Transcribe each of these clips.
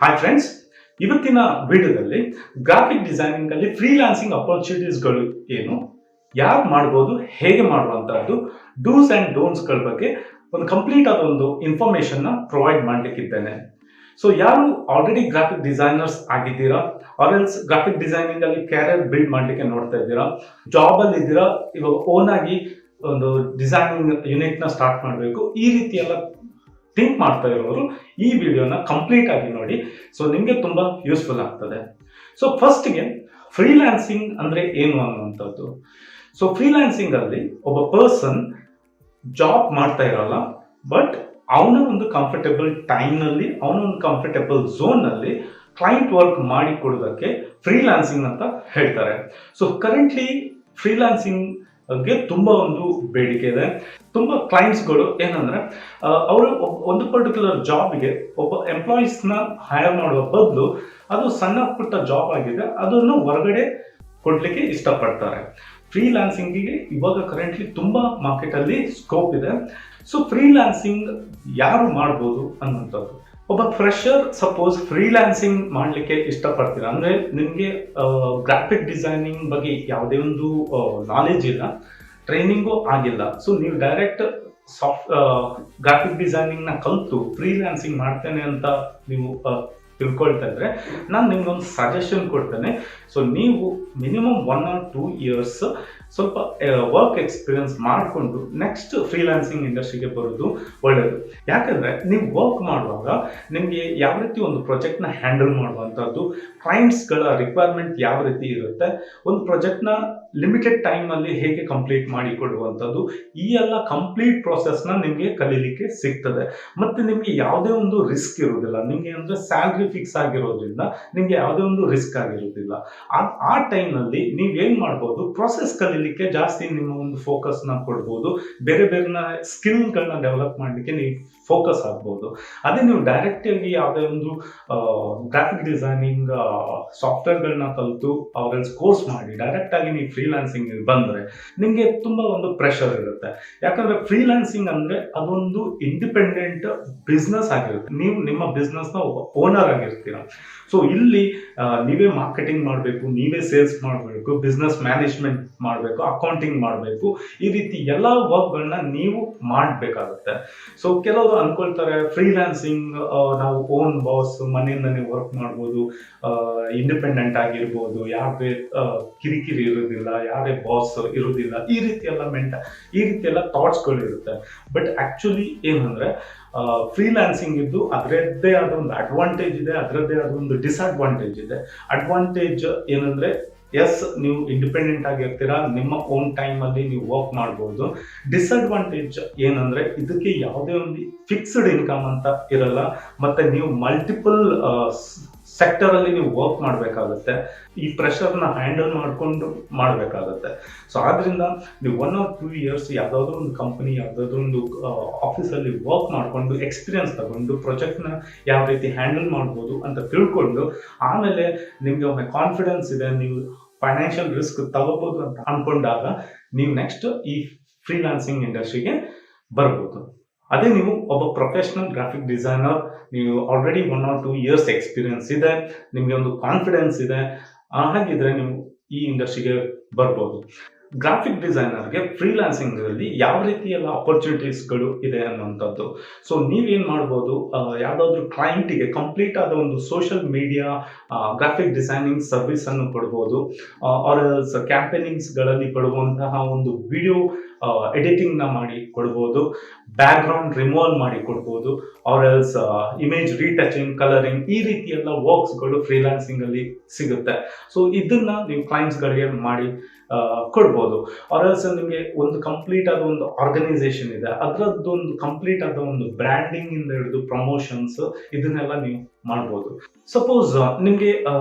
Hi friends, ಇವತ್ತಿನ ವಿಡಿಯೋದಲ್ಲಿ graphic designing ಅಲ್ಲಿ ಫ್ರೀಲಾನ್ಸಿಂಗ್ ಅಪರ್ಚುನಿಟೀಸ್ಗಳು ಏನು, ಯಾರು ಮಾಡ್ಬೋದು, ಹೇಗೆ ಮಾಡುವಂತಹದ್ದು, ಡೂಸ್ ಅಂಡ್ ಡೋಂಟ್ಸ್ ಗಳ ಬಗ್ಗೆ ಒಂದು ಕಂಪ್ಲೀಟ್ ಆದ ಒಂದು ಇನ್ಫಾರ್ಮೇಶನ್ ನ ಪ್ರೊವೈಡ್ ಮಾಡ್ಲಿಕ್ಕಿದ್ದೇನೆ. ಸೊ ಯಾರು ಆಲ್ರೆಡಿ ಗ್ರಾಫಿಕ್ ಡಿಸೈನರ್ಸ್ ಆಗಿದ್ದೀರಾ, ಆರ್ಎಲ್ಸ್ ಗ್ರಾಫಿಕ್ ಡಿಸೈನಿಂಗ್ ಅಲ್ಲಿ ಕ್ಯಾರಿಯರ್ ಬಿಲ್ಡ್ ಮಾಡ್ಲಿಕ್ಕೆ ನೋಡ್ತಾ ಇದ್ದೀರಾ, ಜಾಬ್ ಅಲ್ಲಿ ಇದ್ದೀರಾ, ಇವಾಗ ಓನ್ ಆಗಿ ಒಂದು ಡಿಸೈನಿಂಗ್ ಯೂನಿಟ್ ನ ಸ್ಟಾರ್ಟ್ ಮಾಡಬೇಕು, ಈ ರೀತಿ ಎಲ್ಲ ಥಿಂಕ್ ಮಾಡ್ತಾ ಇರೋರು ಈ ವಿಡಿಯೋನ ಕಂಪ್ಲೀಟ್ ಆಗಿ ನೋಡಿ. ಸೊ ನಿಮಗೆ ತುಂಬಾ ಯೂಸ್ಫುಲ್ ಆಗ್ತದೆ. ಸೊ ಫಸ್ಟ್ಗೆ ಫ್ರೀಲಾನ್ಸಿಂಗ್ ಅಂದ್ರೆ ಏನು ಅನ್ನುವಂಥದ್ದು. ಸೊ ಫ್ರೀಲಾನ್ಸಿಂಗ್ ಅಲ್ಲಿ ಒಬ್ಬ ಪರ್ಸನ್ ಜಾಬ್ ಮಾಡ್ತಾ ಇರಲ್ಲ, ಬಟ್ ಅವನ ಒಂದು ಕಂಫರ್ಟೇಬಲ್ ಟೈಮ್ ನಲ್ಲಿ, ಅವನ ಒಂದು ಕಂಫರ್ಟೇಬಲ್ ಝೋನ್ ನಲ್ಲಿ ಕ್ಲೈಂಟ್ ವರ್ಕ್ ಮಾಡಿ ಕೊಡೋದಕ್ಕೆ ಫ್ರೀಲಾನ್ಸಿಂಗ್ ಅಂತ ಹೇಳ್ತಾರೆ. ಸೊ ಕರೆಂಟ್ಲಿ ಫ್ರೀಲಾನ್ಸಿಂಗ್ ಗೆ ತುಂಬಾ ಒಂದು ಬೇಡಿಕೆ ಇದೆ. ತುಂಬಾ ಕ್ಲೈಂಟ್ಸ್ಗಳು ಏನಂದ್ರೆ ಅವರು ಒಂದು ಪರ್ಟಿಕ್ಯುಲರ್ ಜಾಬ್ಗೆ ಒಬ್ಬ ಎಂಪ್ಲಾಯೀಸ್ ನ ಹೈರ್ ಮಾಡುವ ಬದಲು ಅದು ಸಣ್ಣ ಪುಟ್ಟ ಜಾಬ್ ಆಗಿದೆ, ಅದನ್ನು ಹೊರಗಡೆ ಕೊಡ್ಲಿಕ್ಕೆ ಇಷ್ಟಪಡ್ತಾರೆ. ಫ್ರೀಲಾನ್ಸಿಂಗಿಗೆ ಇವಾಗ ಕರೆಂಟ್ಲಿ ತುಂಬಾ ಮಾರ್ಕೆಟ್ ಅಲ್ಲಿ ಸ್ಕೋಪ್ ಇದೆ. ಸೊ ಫ್ರೀಲಾನ್ಸಿಂಗ್ ಯಾರು ಮಾಡ್ಬೋದು ಅನ್ನುವಂಥದ್ದು. ಒಬ್ಬ ಫ್ರೆಶರ್ ಸಪೋಸ್ ಫ್ರೀಲಾನ್ಸಿಂಗ್ ಮಾಡ್ಲಿಕ್ಕೆ ಇಷ್ಟಪಡ್ತೀರಾ ಅಂದ್ರೆ ನಿಮ್ಗೆ ಗ್ರಾಫಿಕ್ ಡಿಸೈನಿಂಗ್ ಬಗ್ಗೆ ಯಾವುದೇ ಒಂದು ನಾಲೆಜ್ ಇಲ್ಲ, ಟ್ರೈನಿಂಗು ಆಗಿಲ್ಲ. ಸೊ ನೀವು ಡೈರೆಕ್ಟ್ ಗ್ರಾಫಿಕ್ ಡಿಸೈನಿಂಗ್ ನ ಕಲ್ತು ಫ್ರೀಲಾನ್ಸಿಂಗ್ ಮಾಡ್ತೇನೆ ಅಂತ ನೀವು ತಿಳ್ಕೊಳ್ತಾ ಇದ್ರೆ ನಾನು ನಿಮ್ಗೊಂದು ಸಜೆಷನ್ ಕೊಡ್ತೇನೆ. ಸೊ ನೀವು ಮಿನಿಮಮ್ 1 or 2 years ಸ್ವಲ್ಪ ವರ್ಕ್ ಎಕ್ಸ್ಪೀರಿಯನ್ಸ್ ಮಾಡಿಕೊಂಡು ನೆಕ್ಸ್ಟ್ ಫ್ರೀಲಾನ್ಸಿಂಗ್ ಇಂಡಸ್ಟ್ರಿಗೆ ಬರೋದು ಒಳ್ಳೆಯದು. ಯಾಕಂದ್ರೆ ನೀವು ವರ್ಕ್ ಮಾಡುವಾಗ ನಿಮಗೆ ಯಾವ ರೀತಿ ಒಂದು ಪ್ರಾಜೆಕ್ಟ್ನ ಹ್ಯಾಂಡಲ್ ಮಾಡುವಂಥದ್ದು, ಕ್ಲೈಂಟ್ಸ್ಗಳ ರಿಕ್ವೈರ್ಮೆಂಟ್ ಯಾವ ರೀತಿ ಇರುತ್ತೆ, ಒಂದು ಪ್ರಾಜೆಕ್ಟ್ನ ಲಿಮಿಟೆಡ್ ಟೈಮಲ್ಲಿ ಹೇಗೆ ಕಂಪ್ಲೀಟ್ ಮಾಡಿ ಕೊಡುವಂಥದ್ದು, ಈ ಎಲ್ಲ ಕಂಪ್ಲೀಟ್ ಪ್ರಾಸೆಸ್ನ ನಿಮಗೆ ಕಲೀಲಿಕ್ಕೆ ಸಿಗ್ತದೆ. ಮತ್ತು ನಿಮಗೆ ಯಾವುದೇ ಒಂದು ರಿಸ್ಕ್ ಇರೋದಿಲ್ಲ. ನಿಮಗೆ ಅಂದರೆ ಸ್ಯಾಲ್ರಿ ಫಿಕ್ಸ್ ಆಗಿರೋದ್ರಿಂದ ನಿಮಗೆ ಯಾವುದೇ ಒಂದು ರಿಸ್ಕ್ ಆಗಿರೋದಿಲ್ಲ. ಆ ಟೈಮ್ನಲ್ಲಿ ನೀವೇನು ಮಾಡ್ಬೋದು, ಪ್ರಾಸೆಸ್ ಕಲೀಲಿಕ್ಕೆ ಜಾಸ್ತಿ ನಿಮ್ಮ ಒಂದು ಫೋಕಸ್ನ ಕೊಡ್ಬೋದು, ಬೇರೆ ಬೇರೆ ಸ್ಕಿಲ್ಗಳನ್ನ ಡೆವಲಪ್ ಮಾಡಲಿಕ್ಕೆ ನೀವು ಫೋಕಸ್ ಆಗ್ಬೋದು. ಅದೇ ನೀವು ಡೈರೆಕ್ಟ್ ಆಗಿ ಯಾವುದೇ ಒಂದು ಗ್ರಾಫಿಕ್ ಡಿಸೈನಿಂಗ್ ಸಾಫ್ಟ್ವೇರ್ಗಳನ್ನ ಕಲಿತು ಅವ್ರಲ್ಲಿ ಕೋರ್ಸ್ ಮಾಡಿ ಡೈರೆಕ್ಟ್ ಆಗಿ ನೀವು ಫ್ರೀಲಾನ್ಸಿಂಗ್ ಬಂದರೆ ನಿಮಗೆ ತುಂಬ ಒಂದು ಪ್ರೆಷರ್ ಇರುತ್ತೆ. ಯಾಕಂದ್ರೆ ಫ್ರೀಲಾನ್ಸಿಂಗ್ ಅಂದ್ರೆ ಅದೊಂದು ಇಂಡಿಪೆಂಡೆಂಟ್ ಬಿಸ್ನೆಸ್ ಆಗಿರುತ್ತೆ. ನೀವು ನಿಮ್ಮ ಬಿಸ್ನೆಸ್ನ ಓನರ್ ಆಗಿರ್ತೀರ. ಸೊ ಇಲ್ಲಿ ನೀವೇ ಮಾರ್ಕೆಟಿಂಗ್ ಮಾಡಬೇಕು, ನೀವೇ ಸೇಲ್ಸ್ ಮಾಡಬೇಕು, ಬಿಸ್ನೆಸ್ ಮ್ಯಾನೇಜ್ಮೆಂಟ್ ಮಾಡಬೇಕು, ಅಕೌಂಟಿಂಗ್ ಮಾಡಬೇಕು, ಈ ರೀತಿ ಎಲ್ಲ ವರ್ಕ್ಗಳನ್ನ ನೀವು ಮಾಡಬೇಕಾಗುತ್ತೆ. ಸೊ ಕೆಲವರು ಅನ್ಕೊಳ್ತಾರೆ ಫ್ರೀಲಾನ್ಸಿಂಗ್ ನಾವು ಓನ್ ಬಾಸ್, ಮನೆಯಿಂದನೇ ವರ್ಕ್ ಮಾಡ್ಬೋದು, ಇಂಡಿಪೆಂಡೆಂಟ್ ಆಗಿರ್ಬೋದು, ಯಾರೇ ಕಿರಿಕಿರಿ ಇರೋದಿಲ್ಲ, ಯಾರೇ ಬಾಸ್ ಇರೋದಿಲ್ಲ, ಈ ರೀತಿ ಎಲ್ಲ ಥಾಟ್ಸ್ಗಳು ಇರುತ್ತೆ. ಬಟ್ ಆಕ್ಚುಲಿ ಏನಂದ್ರೆ ಫ್ರೀಲಾನ್ಸಿಂಗ್ ಇದ್ದು ಅದರದ್ದೇ ಆದ ಒಂದು ಅಡ್ವಾಂಟೇಜ್ ಇದೆ, ಅದರದ್ದೇ ಆದ ಒಂದು ಡಿಸ್ಅಡ್ವಾಂಟೇಜ್ ಇದೆ. ಅಡ್ವಾಂಟೇಜ್ ಏನಂದ್ರೆ ಎಸ್, ನೀವು ಇಂಡಿಪೆಂಡೆಂಟ್ ಆಗಿರ್ತೀರಾ, ನಿಮ್ಮ ಓನ್ ಟೈಮ್ ಅಲ್ಲಿ ನೀವು ವರ್ಕ್ ಮಾಡ್ಬೋದು. ಡಿಸ್ಅಡ್ವಾಂಟೇಜ್ ಏನಂದ್ರೆ ಇದಕ್ಕೆ ಯಾವುದೇ ಒಂದು ಫಿಕ್ಸ್ಡ್ ಇನ್ಕಮ್ ಅಂತ ಇರಲ್ಲ, ಮತ್ತೆ ನೀವು ಮಲ್ಟಿಪಲ್ ಸೆಕ್ಟರ್ ಅಲ್ಲಿ ನೀವು ವರ್ಕ್ ಮಾಡಬೇಕಾಗುತ್ತೆ, ಈ ಪ್ರೆಷರ್ನ ಹ್ಯಾಂಡಲ್ ಮಾಡಿಕೊಂಡು ಮಾಡಬೇಕಾಗುತ್ತೆ. ಸೊ ಆದ್ರಿಂದ ನೀವು 1 or 2 years ಯಾವುದಾದ್ರೂ ಒಂದು ಕಂಪನಿ, ಯಾವುದಾದ್ರೂ ಒಂದು ಆಫೀಸಲ್ಲಿ ವರ್ಕ್ ಮಾಡಿಕೊಂಡು ಎಕ್ಸ್ಪೀರಿಯನ್ಸ್ ತಗೊಂಡು ಪ್ರಾಜೆಕ್ಟ್ನ ಯಾವ ರೀತಿ ಹ್ಯಾಂಡಲ್ ಮಾಡ್ಬೋದು ಅಂತ ತಿಳ್ಕೊಂಡು ಆಮೇಲೆ ನಿಮಗೆ ಒಮ್ಮೆ ಕಾನ್ಫಿಡೆನ್ಸ್ ಇದೆ, ನೀವು ಫೈನಾನ್ಷಿಯಲ್ ರಿಸ್ಕ್ ತಗೋಬಹುದು ಅಂತ ಅನ್ಕೊಂಡಾಗ ನೀವು ನೆಕ್ಸ್ಟ್ ಈ ಫ್ರೀಲಾನ್ಸಿಂಗ್ ಇಂಡಸ್ಟ್ರಿಗೆ ಬರ್ಬೋದು. ಅದೇ ನೀವು ಒಬ್ಬ ಪ್ರೊಫೆಷನಲ್ ಗ್ರಾಫಿಕ್ ಡಿಸೈನರ್, ನೀವು ಆಲ್ರೆಡಿ 1 or 2 years ಎಕ್ಸ್ಪೀರಿಯನ್ಸ್ ಇದೆ, ನಿಮಗೆ ಒಂದು ಕಾನ್ಫಿಡೆನ್ಸ್ ಇದೆ, ಹಾಗಿದ್ರೆ ನೀವು ಈ ಇಂಡಸ್ಟ್ರಿಗೆ ಬರ್ಬೋದು. ಗ್ರಾಫಿಕ್ ಡಿಸೈನರ್ಗೆ ಫ್ರೀಲಾನ್ಸಿಂಗ್ ಅಲ್ಲಿ ಯಾವ ರೀತಿ ಎಲ್ಲ ಅಪರ್ಚುನಿಟೀಸ್ಗಳು ಇದೆ ಅನ್ನುವಂಥದ್ದು. ಸೊ ನೀವೇನ್ ಮಾಡ್ಬೋದು, ಯಾವುದಾದ್ರೂ ಕ್ಲೈಂಟಿಗೆ ಕಂಪ್ಲೀಟ್ ಆದ ಒಂದು social media graphic designing service ಅನ್ನು ಕೊಡ್ಬೋದು, ಆರ್ ಎಲ್ಸ್ ಕ್ಯಾಂಪೇನಿಂಗ್ಸ್ಗಳಲ್ಲಿ ಕೊಡುವಂತಹ ಒಂದು ವಿಡಿಯೋ ಎಡಿಟಿಂಗ್ ನ ಮಾಡಿ ಕೊಡ್ಬೋದು, ಬ್ಯಾಕ್ ಗ್ರೌಂಡ್ ರಿಮೂವಲ್ ಮಾಡಿ ಕೊಡ್ಬೋದು, or else image retouching, colouring, ಈ ರೀತಿ ಎಲ್ಲ ವರ್ಕ್ಸ್ಗಳು ಫ್ರೀಲಾನ್ಸಿಂಗ್ ಅಲ್ಲಿ ಸಿಗುತ್ತೆ. ಸೊ ಇದನ್ನ ನೀವು ಕ್ಲೈಂಟ್ಸ್ ಗಳಿಗೆ ಮಾಡಿ ಕೊಡ್ಬೋದು. ಆರ್ ಎಲ್ಸ್ ನಿಮಗೆ ಒಂದು ಕಂಪ್ಲೀಟ್ ಆದ ಒಂದು ಆರ್ಗನೈಸೇಷನ್ ಇದೆ, ಅದರದ್ದೊಂದು ಕಂಪ್ಲೀಟ್ ಆದ ಒಂದು ಬ್ರ್ಯಾಂಡಿಂಗ್ ಇಂದ ಹಿಡಿದು ಪ್ರಮೋಷನ್ಸ್, ಇದನ್ನೆಲ್ಲ ನೀವು ಮಾಡ್ಬೋದು. ಸಪೋಸ್ ನಿಮಗೆ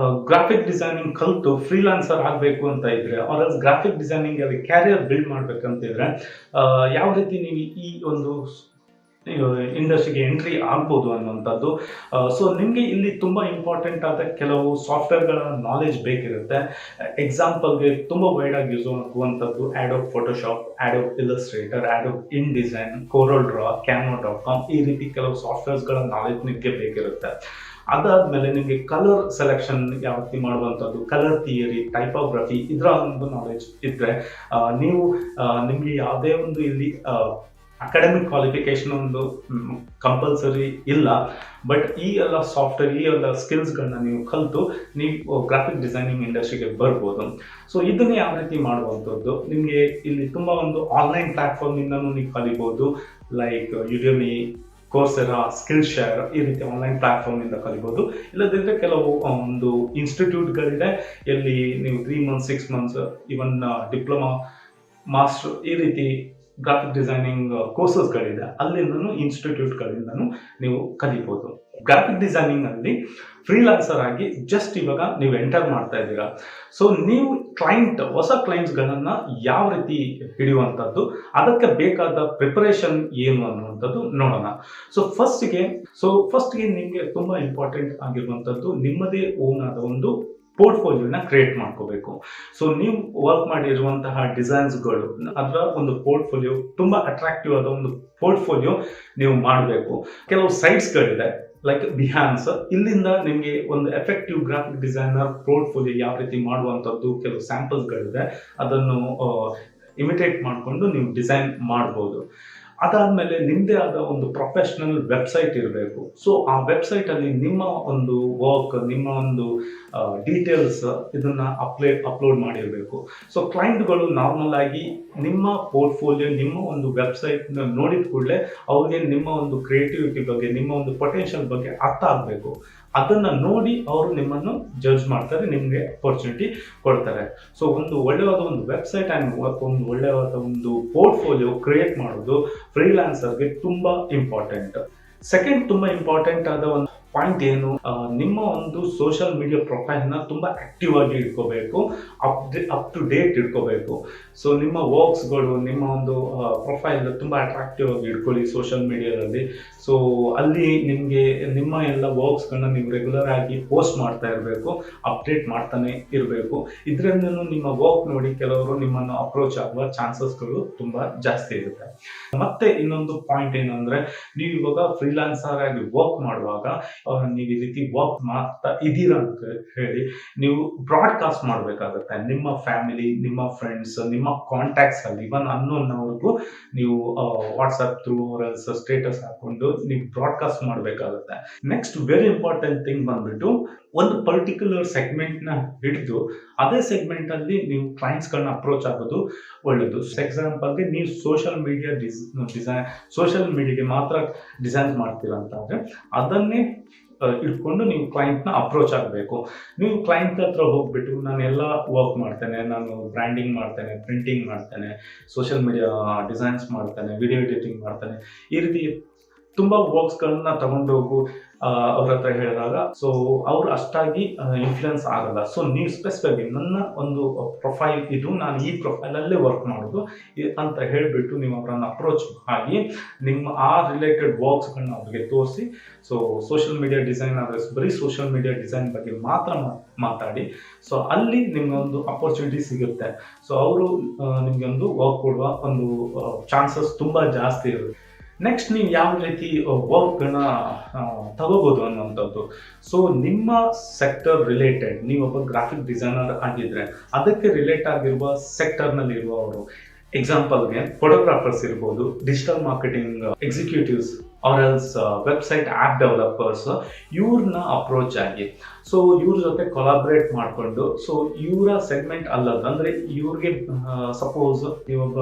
ಗ್ರಾಫಿಕ್ ಡಿಸೈನಿಂಗ್ ಕಲಿತು ಫ್ರೀಲಾನ್ಸರ್ ಆಗಬೇಕು ಅಂತ ಇದ್ರೆ, ಆರ್ ಎಲ್ಸ್ ಗ್ರಾಫಿಕ್ ಡಿಸೈನಿಂಗ್ ಅಲ್ಲಿ ಕ್ಯಾರಿಯರ್ ಬಿಲ್ಡ್ ಮಾಡ್ಬೇಕಂತ ಇದ್ರೆ ಯಾವ ರೀತಿ ನೀವು ಈ ಒಂದು ಇಂಡಸ್ಟ್ರಿಗೆ ಎಂಟ್ರಿ ಆಗ್ಬೋದು ಅನ್ನುವಂಥದ್ದು. ಸೊ ನಿಮಗೆ ಇಲ್ಲಿ ತುಂಬ ಇಂಪಾರ್ಟೆಂಟ್ ಆದ ಕೆಲವು ಸಾಫ್ಟ್ವೇರ್ಗಳ ನಾಲೆಜ್ ಬೇಕಿರುತ್ತೆ. ಎಕ್ಸಾಂಪಲ್ಗೆ ತುಂಬ ವೈಡ್ ಆಗಿ ಯೂಸ್ ಆಗುವಂಥದ್ದು Adobe Photoshop, Adobe illustrator, Adobe ಇನ್ ಡಿಸೈನ್, Corel Draw, Canva.com, ಈ ರೀತಿ ಕೆಲವು ಸಾಫ್ಟ್ವೇರ್ಸ್ಗಳ ನಾಲೆಜ್ ನಿಮಗೆ ಬೇಕಿರುತ್ತೆ. ಅದಾದ್ಮೇಲೆ ನಿಮಗೆ ಕಲರ್ ಸೆಲೆಕ್ಷನ್ ಯಾವ ರೀತಿ ಮಾಡುವಂಥದ್ದು, ಕಲರ್ ಥಿಯರಿ, ಟೈಪೋಗ್ರಫಿ ಇದರ ಒಂದು ನಾಲೆಜ್ ಇದ್ದರೆ ನೀವು ನಿಮಗೆ ಯಾವುದೇ ಒಂದು ಇಲ್ಲಿ ಅಕಾಡೆಮಿಕ್ ಕ್ವಾಲಿಫಿಕೇಶನ್ ಒಂದು ಕಂಪಲ್ಸರಿ ಇಲ್ಲ, ಬಟ್ ಈ ಎಲ್ಲ ಸಾಫ್ಟ್ವೇರ್ ಈ ಎಲ್ಲ ಸ್ಕಿಲ್ಸ್ಗಳನ್ನ ನೀವು ಕಲಿತು ನೀವು ಗ್ರಾಫಿಕ್ ಡಿಸೈನಿಂಗ್ ಇಂಡಸ್ಟ್ರಿಗೆ ಬರ್ಬೋದು. ಸೊ ಇದನ್ನೇ ಯಾವ ರೀತಿ ಮಾಡುವಂಥದ್ದು, ನಿಮಗೆ ಇಲ್ಲಿ ತುಂಬ ಒಂದು ಆನ್ಲೈನ್ ಪ್ಲಾಟ್ಫಾರ್ಮಿಂದನೂ ನೀವು ಕಲಿಬೋದು, ಲೈಕ್ ಯುಡೆಮಿ, ಕೋರ್ಸೆರಾ, ಸ್ಕಿಲ್ ಶೇರ್ ಈ ರೀತಿ ಆನ್ಲೈನ್ ಪ್ಲಾಟ್ಫಾರ್ಮಿಂದ ಕಲಿಬೋದು. ಇಲ್ಲದಿದ್ದರೆ ಕೆಲವು ಒಂದು ಇನ್ಸ್ಟಿಟ್ಯೂಟ್ಗಳಿದೆ, ಎಲ್ಲಿ ನೀವು 3 months 6 months ಇವನ್ ಡಿಪ್ಲೊಮಾ, ಮಾಸ್ಟರ್ ಈ ರೀತಿ ಗ್ರಾಫಿಕ್ ಡಿಸೈನಿಂಗ್ ಕೋರ್ಸಸ್ಗಳಿದೆ, ಅಲ್ಲಿಂದನೂ ಇನ್ಸ್ಟಿಟ್ಯೂಟ್ಗಳಿಂದನೂ ನೀವು ಕಲಿಬೋದು. ಗ್ರಾಫಿಕ್ ಡಿಸೈನಿಂಗ್ ಅಲ್ಲಿ ಫ್ರೀಲಾನ್ಸರ್ ಆಗಿ ಜಸ್ಟ್ ಇವಾಗ ನೀವು ಎಂಟರ್ ಮಾಡ್ತಾ ಇದ್ದೀರಾ. ಸೊ ನೀವು ಹೊಸ ಕ್ಲೈಂಟ್ಸ್ಗಳನ್ನ ಯಾವ ರೀತಿ ಹಿಡಿಯುವಂಥದ್ದು, ಅದಕ್ಕೆ ಬೇಕಾದ ಪ್ರಿಪರೇಷನ್ ಏನು ಅನ್ನುವಂಥದ್ದು ನೋಡೋಣ. ಸೊ ಫಸ್ಟ್ಗೆ ನಿಮಗೆ ತುಂಬ ಇಂಪಾರ್ಟೆಂಟ್ ಆಗಿರುವಂಥದ್ದು ನಿಮ್ಮದೇ ಓನ್ ಆದ ಒಂದು ಪೋರ್ಟ್ಫೋಲಿಯೋನ ಕ್ರಿಯೇಟ್ ಮಾಡ್ಕೋಬೇಕು. ಸೊ ನೀವು ವರ್ಕ್ ಮಾಡಿರುವಂತಹ ಡಿಸೈನ್ಸ್ಗಳು, ಅದರ ಒಂದು ಪೋರ್ಟ್ಫೋಲಿಯೋ ತುಂಬ ಅಟ್ರಾಕ್ಟಿವ್ ಆದ ಒಂದು ಪೋರ್ಟ್ಫೋಲಿಯೋ ನೀವು ಮಾಡಬೇಕು. ಕೆಲವು ಸೈಟ್ಸ್ಗಳಿದೆ ಲೈಕ್ ಬಿಹಾನ್ಸ್, ಇಲ್ಲಿಂದ ನಿಮಗೆ ಒಂದು ಎಫೆಕ್ಟಿವ್ ಗ್ರಾಫಿಕ್ ಡಿಸೈನರ್ ಪೋರ್ಟ್ಫೋಲಿಯೋ ಯಾವ ರೀತಿ ಮಾಡುವಂಥದ್ದು ಕೆಲವು ಸ್ಯಾಂಪಲ್ಸ್ಗಳಿದೆ, ಅದನ್ನು ಇಮಿಟೇಟ್ ಮಾಡಿಕೊಂಡು ನೀವು ಡಿಸೈನ್ ಮಾಡ್ಬೋದು. ಅದಾದಮೇಲೆ ನಿಮ್ಮದೇ ಆದ ಒಂದು ಪ್ರೊಫೆಷ್ನಲ್ ವೆಬ್ಸೈಟ್ ಇರಬೇಕು. ಸೊ ಆ ವೆಬ್ಸೈಟಲ್ಲಿ ನಿಮ್ಮ ಒಂದು ವರ್ಕ್, ನಿಮ್ಮ ಒಂದು ಡೀಟೇಲ್ಸ್ ಇದನ್ನು ಅಪ್ಲೋಡ್ ಮಾಡಿರಬೇಕು. ಸೊ ಕ್ಲೈಂಟ್ಗಳು ನಾರ್ಮಲ್ ಆಗಿ ನಿಮ್ಮ ಪೋರ್ಟ್ಫೋಲಿಯೋ, ನಿಮ್ಮ ಒಂದು ವೆಬ್ಸೈಟ್ನ ನೋಡಿದ ಕೂಡಲೇ ಅವ್ರಿಗೆ ನಿಮ್ಮ ಒಂದು ಕ್ರಿಯೇಟಿವಿಟಿ ಬಗ್ಗೆ, ನಿಮ್ಮ ಒಂದು ಪೊಟೆನ್ಷಿಯಲ್ ಬಗ್ಗೆ ಅರ್ಥ ಆಗಬೇಕು. ಅದನ್ನು ನೋಡಿ ಅವರು ನಿಮ್ಮನ್ನು ಜಡ್ಜ್ ಮಾಡ್ತಾರೆ, ನಿಮಗೆ ಅಪರ್ಚುನಿಟಿ ಕೊಡ್ತಾರೆ. ಸೊ ಒಂದು ಒಳ್ಳೆಯವಾದ ಒಂದು ವೆಬ್ಸೈಟ್ ಆ್ಯಂಡ್ ಒಂದು ಒಳ್ಳೆಯವಾದ ಒಂದು ಪೋರ್ಟ್ಫೋಲಿಯೋ ಕ್ರಿಯೇಟ್ ಮಾಡೋದು ಫ್ರೀಲಾನ್ಸರ್ಗೆ ತುಂಬ ಇಂಪಾರ್ಟೆಂಟ್. ಸೆಕೆಂಡ್ ತುಂಬ ಇಂಪಾರ್ಟೆಂಟ್ ಆದ ಒಂದು ಪಾಯಿಂಟ್ ಏನು, ನಿಮ್ಮ ಒಂದು ಸೋಷಿಯಲ್ ಮೀಡಿಯಾ ಪ್ರೊಫೈಲ್ನ ತುಂಬ ಆಕ್ಟಿವ್ ಆಗಿ ಇಟ್ಕೋಬೇಕು, ಅಪ್ ಟು ಡೇಟ್ ಇಟ್ಕೋಬೇಕು. ಸೊ ನಿಮ್ಮ ವರ್ಕ್ಸ್ಗಳು, ನಿಮ್ಮ ಒಂದು ಪ್ರೊಫೈಲ್ ತುಂಬ ಅಟ್ರಾಕ್ಟಿವ್ ಆಗಿ ಇಟ್ಕೊಳ್ಳಿ ಸೋಷಿಯಲ್ ಮೀಡಿಯಾದಲ್ಲಿ. ಸೊ ಅಲ್ಲಿ ನಿಮಗೆ ನಿಮ್ಮ ಎಲ್ಲ ವರ್ಕ್ಸ್ಗಳನ್ನ ನೀವು ರೆಗ್ಯುಲರ್ ಆಗಿ ಪೋಸ್ಟ್ ಮಾಡ್ತಾ ಇರಬೇಕು, ಅಪ್ಡೇಟ್ ಮಾಡ್ತಾನೆ ಇರಬೇಕು. ಇದರಿಂದನೂ ನಿಮ್ಮ ವರ್ಕ್ ನೋಡಿ ಕೆಲವರು ನಿಮ್ಮನ್ನು ಅಪ್ರೋಚ್ ಆಗುವ ಚಾನ್ಸಸ್ಗಳು ತುಂಬ ಜಾಸ್ತಿ ಇರುತ್ತೆ. ಮತ್ತೆ ಇನ್ನೊಂದು ಪಾಯಿಂಟ್ ಏನಂದರೆ, ನೀವು ಇವಾಗ ಫ್ರೀಲಾನ್ಸರ್ ಆಗಿ ವರ್ಕ್ ಮಾಡುವಾಗ ನೀವು ಈ ರೀತಿ ವರ್ಕ್ ಮಾಡ್ತಾ ಇದ್ದೀರಾ ಅಂತ ಹೇಳಿ ನೀವು ಬ್ರಾಡ್ಕಾಸ್ಟ್ ಮಾಡಬೇಕಾಗುತ್ತೆ. ನಿಮ್ಮ ಫ್ಯಾಮಿಲಿ, ನಿಮ್ಮ ಫ್ರೆಂಡ್ಸ್, ನಿಮ್ಮ ಕಾಂಟ್ಯಾಕ್ಟ್ಸ್ ಅಲ್ಲಿ ಇವನ್ ಅನ್ನೋನ್ನವ್ರಿಗೂ ನೀವು ವಾಟ್ಸಪ್ ಥ್ರೂ ಸ್ಟೇಟಸ್ ಹಾಕೊಂಡು ನೀವು ಬ್ರಾಡ್ಕಾಸ್ಟ್ ಮಾಡಬೇಕಾಗುತ್ತೆ. ನೆಕ್ಸ್ಟ್ ವೆರಿ ಇಂಪಾರ್ಟೆಂಟ್ ಥಿಂಗ್ ಬಂದ್ಬಿಟ್ಟು, ಒಂದು ಪರ್ಟಿಕ್ಯುಲರ್ ಸೆಗ್ಮೆಂಟ್ನ ಹಿಡಿದು ಅದೇ ಸೆಗ್ಮೆಂಟಲ್ಲಿ ನೀವು ಕ್ಲೈಂಟ್ಸ್ಗಳನ್ನ ಅಪ್ರೋಚ್ ಆಗೋದು ಒಳ್ಳೆಯದು. ಎಕ್ಸಾಂಪಲ್ಗೆ ನೀವು ಸೋಷಿಯಲ್ ಮೀಡಿಯಾಗೆ ಮಾತ್ರ ಡಿಸೈನ್ ಮಾಡ್ತೀರಾ ಅಂತಂದರೆ ಅದನ್ನೇ ಇಟ್ಕೊಂಡು ನೀವು ಕ್ಲೈಂಟ್ನ ಅಪ್ರೋಚ್ ಆಗಬೇಕು. ನೀವು ಕ್ಲೈಂಟ್ ಹತ್ರ ಹೋಗ್ಬಿಟ್ಟು ನಾನು ಎಲ್ಲ ವರ್ಕ್ ಮಾಡ್ತೇನೆ, ನಾನು ಬ್ರ್ಯಾಂಡಿಂಗ್ ಮಾಡ್ತೇನೆ, ಪ್ರಿಂಟಿಂಗ್ ಮಾಡ್ತೇನೆ, ಸೋಷಿಯಲ್ ಮೀಡಿಯಾ ಡಿಸೈನ್ಸ್ ಮಾಡ್ತೇನೆ, ವಿಡಿಯೋ ಎಡಿಟಿಂಗ್ ಮಾಡ್ತೇನೆ, ಈ ರೀತಿ ತುಂಬ ವರ್ಕ್ಸ್ಗಳನ್ನ ತಗೊಂಡೋಗು ಅವ್ರ ಹತ್ರ ಹೇಳಿದಾಗ ಸೊ ಅವರು ಅಷ್ಟಾಗಿ ಇನ್ಫ್ಲುಯೆನ್ಸ್ ಆಗಲ್ಲ. ಸೊ ನೀವು ಸ್ಪೆಸಿಫಿಕ್ ನನ್ನ ಒಂದು ಪ್ರೊಫೈಲ್ ಇದು, ನಾನು ಈ ಪ್ರೊಫೈಲಲ್ಲೇ ವರ್ಕ್ ಮಾಡೋದು ಅಂತ ಹೇಳಿಬಿಟ್ಟು ನೀವು ಅವರನ್ನು ಅಪ್ರೋಚ್ ಆಗಿ ನಿಮ್ಮ ಆ ರಿಲೇಟೆಡ್ ವರ್ಕ್ಸ್ಗಳನ್ನ ಅವ್ರಿಗೆ ತೋರಿಸಿ. ಸೊ ಸೋಷಿಯಲ್ ಮೀಡಿಯಾ ಡಿಸೈನ್ ಆದರೆ ಬರೀ ಸೋಷಿಯಲ್ ಮೀಡಿಯಾ ಡಿಸೈನ್ ಬಗ್ಗೆ ಮಾತ್ರ ಮಾತಾಡಿ. ಸೊ ಅಲ್ಲಿ ನಿಮಗೊಂದು ಅಪರ್ಚುನಿಟಿ ಸಿಗುತ್ತೆ. ಸೊ ಅವರು ನಿಮಗೆ ಒಂದು ವರ್ಕ್ ಕೊಡುವ ಒಂದು ಚಾನ್ಸಸ್ ತುಂಬ ಜಾಸ್ತಿ ಇರುತ್ತೆ. ನೆಕ್ಸ್ಟ್ ನೀವು ಯಾವ ರೀತಿ ವರ್ಕ್ನ ತಗೋಬೋದು ಅನ್ನುವಂಥದ್ದು. ಸೊ ನಿಮ್ಮ ಸೆಕ್ಟರ್ ರಿಲೇಟೆಡ್, ನೀವೊಬ್ಬ ಗ್ರಾಫಿಕ್ ಡಿಸೈನರ್ ಆಗಿದ್ರೆ ಅದಕ್ಕೆ ರಿಲೇಟ್ ಆಗಿರುವ ಸೆಕ್ಟರ್ನಲ್ಲಿ ಇರುವವರು, ಎಕ್ಸಾಂಪಲ್ಗೆ ಫೋಟೋಗ್ರಾಫರ್ಸ್ ಇರ್ಬೋದು, digital marketing executives or else website app developers, ಇವ್ರನ್ನ ಅಪ್ರೋಚ್ ಆಗಿ ಸೊ ಇವ್ರ ಜೊತೆ ಕೊಲಾಬ್ರೇಟ್ ಮಾಡಿಕೊಂಡು ಸೊ ಇವರ ಸೆಗ್ಮೆಂಟ್ ಅಲ್ಲದ ಅಂದರೆ ಇವ್ರಿಗೆ ಸಪೋಸ್ ನೀವೊಬ್ಬ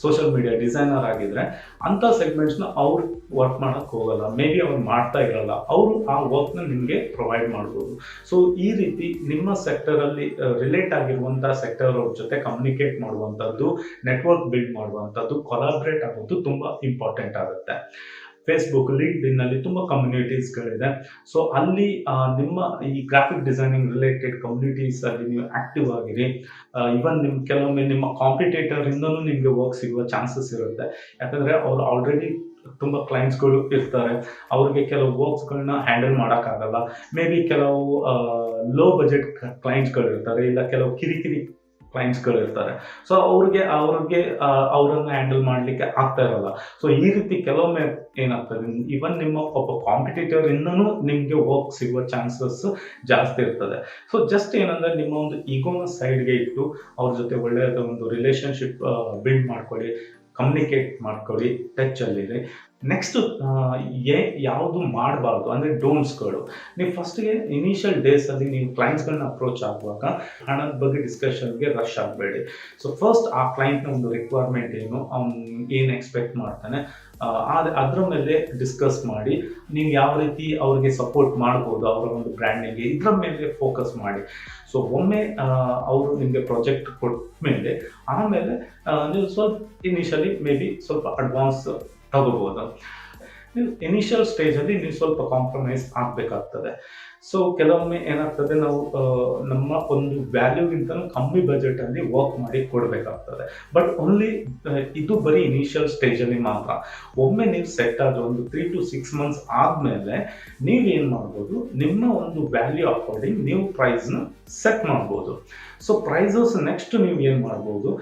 ಸೋಷಿಯಲ್ ಮೀಡಿಯಾ ಡಿಸೈನರ್ ಆಗಿದ್ರೆ ಅಂಥ ಸೆಗ್ಮೆಂಟ್ಸ್ನ ಅವ್ರು ವರ್ಕ್ ಮಾಡೋಕ್ಕೆ ಹೋಗಲ್ಲ, ಮೇ ಬಿ ಅವ್ರು ಮಾಡ್ತಾ ಇರಲ್ಲ, ಅವರು ಆ ವರ್ಕ್ನ ನಿಮಗೆ ಪ್ರೊವೈಡ್ ಮಾಡ್ಬೋದು. ಸೊ ಈ ರೀತಿ ನಿಮ್ಮ ಸೆಕ್ಟರಲ್ಲಿ ರಿಲೇಟ್ ಆಗಿರುವಂಥ ಸೆಕ್ಟರ್ ಅವ್ರ ಜೊತೆ ಕಮ್ಯುನಿಕೇಟ್ ಮಾಡುವಂಥದ್ದು, ನೆಟ್ವರ್ಕ್ ಬಿಲ್ಡ್ ಮಾಡುವಂಥದ್ದು, ಕೊಲಾಬ್ರೇಟ್ ಆಗೋದು ತುಂಬ ಇಂಪಾರ್ಟೆಂಟ್ ಆಗುತ್ತೆ. ಫೇಸ್ಬುಕ್, ಲಿಂಕ್ಡ್ಇನ್ನಲ್ಲಿ ತುಂಬ ಕಮ್ಯುನಿಟೀಸ್ಗಳಿದೆ. ಸೊ ಅಲ್ಲಿ ನಿಮ್ಮ ಈ ಗ್ರಾಫಿಕ್ ಡಿಸೈನಿಂಗ್ ರಿಲೇಟೆಡ್ ಕಮ್ಯುನಿಟೀಸಲ್ಲಿ ನೀವು ಆ್ಯಕ್ಟಿವ್ ಆಗಿರಿ. ಇವನ್ ಕೆಲವೊಮ್ಮೆ ನಿಮ್ಮ ಕಾಂಪಿಟೇಟರಿಂದನೂ ನಿಮಗೆ ವರ್ಕ್ ಸಿಗುವ ಚಾನ್ಸಸ್ ಇರುತ್ತೆ. ಯಾಕಂದರೆ ಅವರು ಆಲ್ರೆಡಿ ತುಂಬ ಕ್ಲೈಂಟ್ಸ್ಗಳು ಇರ್ತಾರೆ, ಅವ್ರಿಗೆ ಕೆಲವು ವರ್ಕ್ಸ್ಗಳನ್ನ ಹ್ಯಾಂಡಲ್ ಮಾಡೋಕ್ಕಾಗಲ್ಲ. ಮೇ ಬಿ ಕೆಲವು ಲೋ ಬಜೆಟ್ ಕ್ಲೈಂಟ್ಸ್ಗಳು ಇರ್ತಾರೆ, ಇಲ್ಲ ಕೆಲವು ಕಿರಿಕಿರಿ ಕ್ಲೈಂಟ್ಸ್ಗಳು ಇರ್ತಾರೆ. ಸೊ ಅವ್ರಿಗೆ ಅವರನ್ನು ಹ್ಯಾಂಡಲ್ ಮಾಡಲಿಕ್ಕೆ ಆಗ್ತಾ ಇರಲ್ಲ. ಸೊ ಈ ರೀತಿ ಕೆಲವೊಮ್ಮೆ ಏನಾಗ್ತದೆ, ಇವನ್ ನಿಮ್ಮ ಒಬ್ಬ ಕಾಂಪಿಟೇಟರ್ ಇಂದನೂ ನಿಮಗೆ ವರ್ಕ್ ಸಿಗುವ ಚಾನ್ಸಸ್ ಜಾಸ್ತಿ ಇರ್ತದೆ. ಸೊ ಜಸ್ಟ್ ಏನಂದ್ರೆ ನಿಮ್ಮ ಒಂದು ಈಗೋನ ಸೈಡ್ಗೆ ಇಟ್ಟು ಅವ್ರ ಜೊತೆ ಒಳ್ಳೆಯದ ಒಂದು ರಿಲೇಶನ್ಶಿಪ್ ಬಿಲ್ಡ್ ಮಾಡ್ಕೊಳ್ಳಿ, ಕಮ್ಯುನಿಕೇಟ್ ಮಾಡ್ಕೊಳ್ಳಿ, ಟಚ್ ಅಲ್ಲಿರಿ. ನೆಕ್ಸ್ಟ್ ಯಾವುದು ಮಾಡಬಾರ್ದು ಅಂದರೆ ಡೋಂಟ್ಸ್ಗಳು. ನೀವು ಫಸ್ಟ್ಗೆ ಇನಿಷಿಯಲ್ ಡೇಸಲ್ಲಿ ನೀವು ಕ್ಲೈಂಟ್ಸ್ಗಳನ್ನ ಅಪ್ರೋಚ್ ಆಗುವಾಗ ಹಣದ ಬಗ್ಗೆ ಡಿಸ್ಕಷನ್ಗೆ ರಶ್ ಆಗಬೇಡಿ. ಸೊ ಫಸ್ಟ್ ಆ ಕ್ಲೈಂಟ್ನ ಒಂದು ರಿಕ್ವೈರ್ಮೆಂಟ್ ಏನು, ಅವ್ನು ಏನು ಎಕ್ಸ್ಪೆಕ್ಟ್ ಮಾಡ್ತಾನೆ, ಅದ್ರ ಮೇಲೆ ಡಿಸ್ಕಸ್ ಮಾಡಿ ನೀವು ಯಾವ ರೀತಿ ಅವ್ರಿಗೆ ಸಪೋರ್ಟ್ ಮಾಡ್ಬೋದು ಅವರ ಒಂದು ಬ್ರ್ಯಾಂಡಿಂಗ್ಗೆ, ಇದರ ಮೇಲೆ ಫೋಕಸ್ ಮಾಡಿ. ಸೊ ಒಮ್ಮೆ ಅವರು ನಿಮಗೆ ಪ್ರಾಜೆಕ್ಟ್ ಕೊಟ್ಟ ಮೇಲೆ ಆಮೇಲೆ ನೀವು ಸ್ವಲ್ಪ ಇನಿಷಿಯಲಿ ಮೇ ಬಿ ಸ್ವಲ್ಪ ಅಡ್ವಾನ್ಸ್ ತಗೋಬೋದು. ನೀವು ಇನಿಷಿಯಲ್ ಸ್ಟೇಜಲ್ಲಿ ನೀವು ಸ್ವಲ್ಪ ಕಾಂಪ್ರಮೈಸ್ ಆಗಬೇಕಾಗ್ತದೆ. ಸೊ ಕೆಲವೊಮ್ಮೆ ಏನಾಗ್ತದೆ, ನಾವು ನಮ್ಮ ಒಂದು ವ್ಯಾಲ್ಯೂಗಿಂತಲೂ ಕಮ್ಮಿ ಬಜೆಟಲ್ಲಿ ವರ್ಕ್ ಮಾಡಿ ಕೊಡಬೇಕಾಗ್ತದೆ. ಬಟ್ ಓನ್ಲಿ ಇದು ಬರೀ ಇನಿಷಿಯಲ್ ಸ್ಟೇಜಲ್ಲಿ ಮಾತ್ರ. ಒಮ್ಮೆ ನೀವು ಸೆಟ್ ಆದ ಒಂದು 3 to 6 months ಆದಮೇಲೆ ನೀವೇನು ಮಾಡ್ಬೋದು, ನಿಮ್ಮ ಒಂದು ವ್ಯಾಲ್ಯೂ ಅಕಾರ್ಡಿಂಗ್ ನೀವು ಪ್ರೈಸ್ನ ಸೆಟ್ ಮಾಡ್ಬೋದು. ಸೊ ಪ್ರೈಸಸ್ ನೆಕ್ಸ್ಟ್ ನೀವು ಏನು ಮಾಡ್ಬೋದು,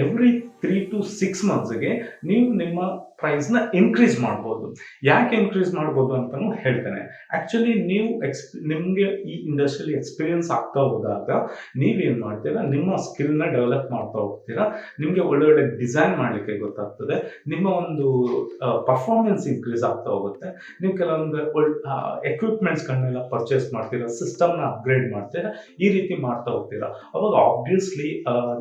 ಎವ್ರಿ 3 to 6 monthsಗೆ ನೀವು ನಿಮ್ಮ ಪ್ರೈಸ್ನ ಇನ್ಕ್ರೀಸ್ ಮಾಡ್ಬೋದು. ಯಾಕೆ ಇನ್ಕ್ರೀಸ್ ಮಾಡ್ಬೋದು ಅಂತಲೂ ಹೇಳ್ತೇನೆ. ಆ್ಯಕ್ಚುಲಿ ನೀವು ನಿಮಗೆ ಈ ಇಂಡಸ್ಟ್ರಿಯಲ್ಲಿ ಎಕ್ಸ್ಪೀರಿಯನ್ಸ್ ಆಗ್ತಾ ಹೋದಾಗ ನೀವೇನು ಮಾಡ್ತೀರಾ, ನಿಮ್ಮ ಸ್ಕಿಲ್ನ ಡೆವಲಪ್ ಮಾಡ್ತಾ ಹೋಗ್ತೀರಾ, ನಿಮಗೆ ಒಳ್ಳೊಳ್ಳೆ ಡಿಸೈನ್ ಮಾಡಲಿಕ್ಕೆ ಗೊತ್ತಾಗ್ತದೆ, ನಿಮ್ಮ ಒಂದು ಪರ್ಫಾರ್ಮೆನ್ಸ್ ಇನ್ಕ್ರೀಸ್ ಆಗ್ತಾ ಹೋಗುತ್ತೆ. ನೀವು ಕೆಲವೊಂದು ಎಕ್ವಿಪ್ಮೆಂಟ್ಸ್ಗಳನ್ನೆಲ್ಲ ಪರ್ಚೇಸ್ ಮಾಡ್ತೀರಾ, ಸಿಸ್ಟಮ್ನ ಅಪ್ಗ್ರೇಡ್ ಮಾಡ್ತೀರಾ, ಈ ರೀತಿ ಮಾಡ್ತಾ ಹೋಗ್ತೀರಾ. ಅವಾಗ ಆಬ್ವಿಯಸ್ಲಿ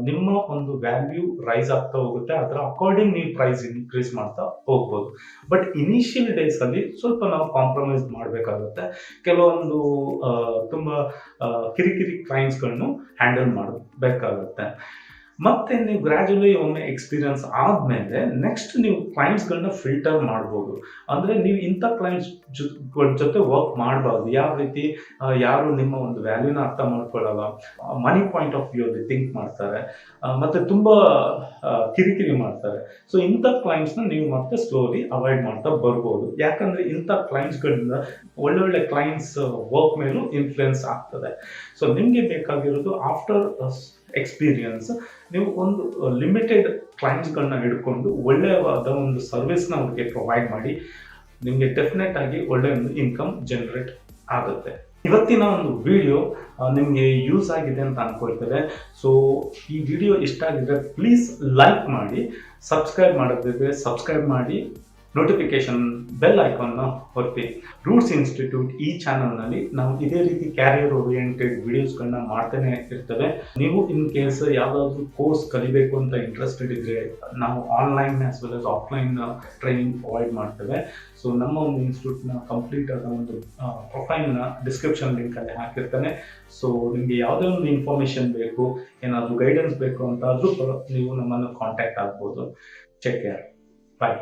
ನಿಮ್ಮ ಒಂದು ವ್ಯಾಲ್ಯೂ ರೈಸ್ ಆಗ್ತಾ ಹೋಗುತ್ತೆ. ಅದರ ಅಕಾರ್ಡಿಂಗ್ ನೀವು ಪ್ರೈಸ್ ಇನ್ಕ್ರೀಸ್ ಮಾಡ್ತಾ ಹೋಗ್ಬೋದು. ಬಟ್ ಇನಿಷಿಯಲ್ ಡೇಸಲ್ಲಿ ಸ್ವಲ್ಪ ನಾವು ಕಾಂಪ್ರಮೈಸ್ ಮಾಡಬೇಕಾಗುತ್ತೆ. ಕೆಲವೊಂದು ತುಂಬ ಕಿರಿಕಿರಿ ಕ್ಲೈಂಟ್ಸ್ಗಳನ್ನು ಹ್ಯಾಂಡಲ್ ಮಾಡಬೇಕಾಗುತ್ತೆ. ಮತ್ತೆ ನೀವು ಗ್ರ್ಯಾಜುಲಿ ಒಮ್ಮೆ ಎಕ್ಸ್ಪೀರಿಯನ್ಸ್ ಆದಮೇಲೆ ನೆಕ್ಸ್ಟ್ ನೀವು ಕ್ಲೈಂಟ್ಸ್ಗಳನ್ನ ಫಿಲ್ಟರ್ ಮಾಡ್ಬೋದು. ಅಂದರೆ ನೀವು ಇಂಥ ಕ್ಲೈಂಟ್ಸ್ ಜೊತೆ ವರ್ಕ್ ಮಾಡಬಾರ್ದು. ಯಾವ ರೀತಿ, ಯಾರು ನಿಮ್ಮ ಒಂದು ವ್ಯಾಲ್ಯೂನ ಅರ್ಥ ಮಾಡ್ಕೊಳ್ಳಲ್ಲ, ಮನಿ ಪಾಯಿಂಟ್ ಆಫ್ ವ್ಯೂ ಅಲ್ಲಿ ಥಿಂಕ್ ಮಾಡ್ತಾರೆ, ಮತ್ತು ತುಂಬ ಕಿರಿಕಿರಿ ಮಾಡ್ತಾರೆ. ಸೊ ಇಂಥ ಕ್ಲೈಂಟ್ಸ್ನ ನೀವು ಮತ್ತೆ ಸ್ಲೋಲಿ ಅವಾಯ್ಡ್ ಮಾಡ್ತಾ ಬರ್ಬೋದು. ಯಾಕಂದರೆ ಇಂಥ ಕ್ಲೈಂಟ್ಸ್ಗಳಿಂದ ಒಳ್ಳೊಳ್ಳೆ ಕ್ಲೈಂಟ್ಸ್ ವರ್ಕ್ ಮೇಲೂ ಇನ್ಫ್ಲುಯೆನ್ಸ್ ಆಗ್ತದೆ. ಸೊ ನಿಮಗೆ ಬೇಕಾಗಿರೋದು ಆಫ್ಟರ್ ಎಕ್ಸ್ಪೀರಿಯನ್ಸ್ ನೀವು ಒಂದು ಲಿಮಿಟೆಡ್ ಕ್ಲೈಂಟ್ಸ್ಗಳನ್ನ ಹಿಡ್ಕೊಂಡು ಒಳ್ಳೆಯವಾದ ಒಂದು ಸರ್ವಿಸ್ನ ಅವ್ರಿಗೆ ಪ್ರೊವೈಡ್ ಮಾಡಿ, ನಿಮಗೆ ಡೆಫಿನೆಟ್ ಆಗಿ ಒಳ್ಳೆಯ ಒಂದು ಇನ್ಕಮ್ ಜನರೇಟ್ ಆಗುತ್ತೆ. ಇವತ್ತಿನ ಒಂದು ವಿಡಿಯೋ ನಿಮಗೆ ಯೂಸ್ ಆಗಿದೆ ಅಂತ ಅನ್ಕೊಳ್ತೇವೆ. ಸೊ ಈ ವಿಡಿಯೋ ಇಷ್ಟ ಆಗಿದ್ರೆ ಪ್ಲೀಸ್ ಲೈಕ್ ಮಾಡಿ, ಸಬ್ಸ್ಕ್ರೈಬ್ ಮಾಡೋದಿದ್ರೆ ಸಬ್ಸ್ಕ್ರೈಬ್ ಮಾಡಿ, ನೋಟಿಫಿಕೇಶನ್ ಬೆಲ್ ಐಕಾನ್ನ ಒತ್ತಿ. ರೂಟ್ಸ್ ಇನ್ಸ್ಟಿಟ್ಯೂಟ್ ಈ ಚಾನಲ್ನಲ್ಲಿ ನಾವು ಇದೇ ರೀತಿ ಕ್ಯಾರಿಯರ್ ಓರಿಯೆಂಟೆಡ್ ವಿಡಿಯೋಸ್ಗಳನ್ನ ಮಾಡ್ತಾನೆ ಇರ್ತೇವೆ. ನೀವು ಇನ್ ಕೇಸ್ ಯಾವುದಾದ್ರೂ ಕೋರ್ಸ್ ಕಲಿಬೇಕು ಅಂತ ಇಂಟ್ರೆಸ್ಟೆಡ್ ಇದ್ದರೆ ನಾವು online as well as offline training provide ಮಾಡ್ತೇವೆ. ಸೊ ನಮ್ಮ ಒಂದು ಇನ್ಸ್ಟಿಟ್ಯೂಟ್ನ ಕಂಪ್ಲೀಟ್ ಆದ ಒಂದು ಪ್ರೊಫೈಲ್ನ ಡಿಸ್ಕ್ರಿಪ್ಷನ್ ಲಿಂಕಲ್ಲಿ ಹಾಕಿರ್ತಾನೆ. ಸೊ ನಿಮಗೆ ಯಾವುದೇ ಒಂದು ಇನ್ಫಾರ್ಮೇಷನ್ ಬೇಕು, ಏನಾದರೂ ಗೈಡೆನ್ಸ್ ಬೇಕು ಅಂತಾದರೂ ನೀವು ನಮ್ಮನ್ನು ಕಾಂಟ್ಯಾಕ್ಟ್ ಆಗ್ಬೋದು. Check care. ಬಾಯ್.